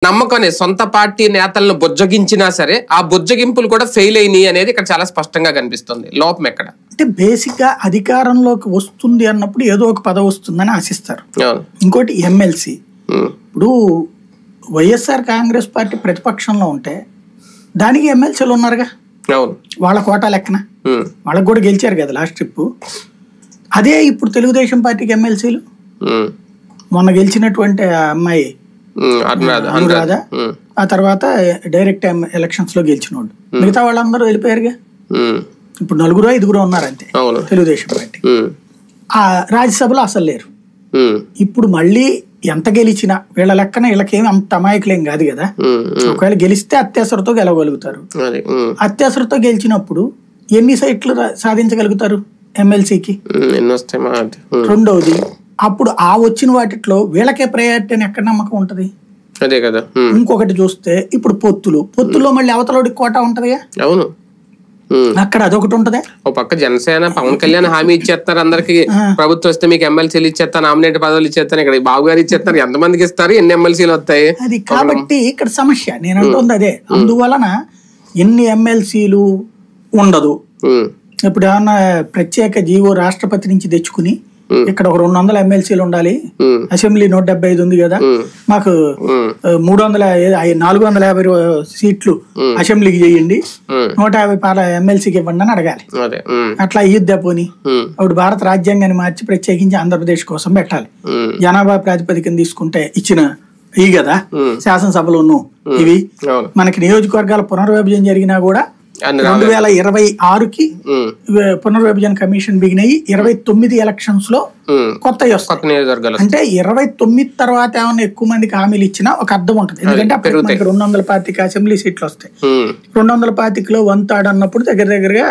నమ్మకం అనేది సొంత పార్టీ నేతలను బుజ్జగించినా సరే ఆ బుజ్జగింపులు కూడా ఫెయిల్ అయినాయి అనేది ఇక్కడ చాలా స్పష్టంగా కనిపిస్తుంది. లోపం ఎక్కడ అంటే బేసిక్ గా అధికారంలోకి వస్తుంది అన్నప్పుడు ఏదో ఒక పదవి వస్తుందని ఆశిస్తారు. ఇంకోటి ఎమ్మెల్సీ. ఇప్పుడు వైఎస్ఆర్ కాంగ్రెస్ పార్టీ ప్రతిపక్షంలో ఉంటే దానికి ఎమ్మెల్సీలు ఉన్నారుగా, వాళ్ళ కోటా లెక్కన వాళ్ళకి కూడా గెలిచారు కదా లాస్ట్ ట్రిప్. అదే ఇప్పుడు తెలుగుదేశం పార్టీకి ఎమ్మెల్సీలు మొన్న గెలిచినటువంటి అమ్మాయి అనురాధ, ఆ తర్వాత డైరెక్ట్ ఎలక్షన్స్ లో గెలిచిన వాళ్ళు, మిగతా వాళ్ళందరూ వెళ్ళిపోయారుగా. ఇప్పుడు 4-5 ఉన్నారు అంతే తెలుగుదేశం పార్టీ. ఆ రాజ్యసభలో అసలు లేరు. ఇప్పుడు మళ్ళీ ఎంత గెలిచినా వీళ్ళ లెక్కన వీళ్ళకేమి అంత అమాయకులేం కాదు కదా. ఒకవేళ గెలిస్తే అత్యవసరతో గెలవగలుగుతారు. అత్యవసరతో గెలిచినప్పుడు ఎన్ని సీట్లు సాధించగలుగుతారు ఎమ్మెల్సీకి? రెండవది, అప్పుడు ఆ వచ్చిన వాటిలో వీళ్ళకే ప్రయారిటీ అని ఎక్కడ నమ్మకం ఉంటది? అదే కదా. ఇంకొకటి చూస్తే ఇప్పుడు పొత్తుల్లో మళ్ళీ అవతలోడికి కోటా ఉంటది, అక్కడ అదొకటి ఉంటది. ఒక పక్క జనసేన పవన్ కళ్యాణ్ హామీ ఇచ్చేస్తారు అందరికి, ప్రభుత్వం వస్తే మీకు ఎమ్మెల్సీలు ఇచ్చేస్తారు, నామినేట్ పదవులు ఇచ్చేస్తారు. ఇక్కడ బాబు గారు ఇచ్చేస్తారు, ఎంతమందికి ఇస్తారు, ఎన్ని ఎమ్మెల్సీలు వస్తాయి? అది కాబట్టి ఇక్కడ సమస్య నేను అంటుంది అదే. అందువలన ఎన్ని ఎమ్మెల్సీలు ఉండదు. ఇప్పుడు ఏమన్నా ప్రత్యేక జీవో రాష్ట్రపతి నుంచి తెచ్చుకుని ఇక్కడ ఒక 200 ఎమ్మెల్సీలు ఉండాలి, అసెంబ్లీ 175 ఉంది కదా, మాకు 450 సీట్లు అసెంబ్లీకి చేయండి, 150 ఎమ్మెల్సీకి ఇవ్వండి అని అడగాలి. అట్లా ఇద్దా పోని. అప్పుడు భారత రాజ్యాంగాన్ని మార్చి ప్రత్యేకించి ఆంధ్రప్రదేశ్ కోసం పెట్టాలి. జనాభా ప్రాతిపదికన తీసుకుంటే ఇచ్చిన ఇవి కదా శాసనసభలోను ఇవి. మనకి నియోజకవర్గాల పునర్విభజన జరిగినా కూడా 2026కి పునర్విభజన కమిషన్ బిగినయి 29 ఎలక్షన్స్ లో కొత్తవి వస్తాయి. అంటే 29 తర్వాత ఏమైనా ఎక్కువ మందికి హామీలు ఇచ్చినా ఒక అర్థం ఉంటుంది. ఎందుకంటే అప్పుడు మనకి 225 అసెంబ్లీ సీట్లు వస్తాయి. 225లో 1/3 అన్నప్పుడు దగ్గర దగ్గరగా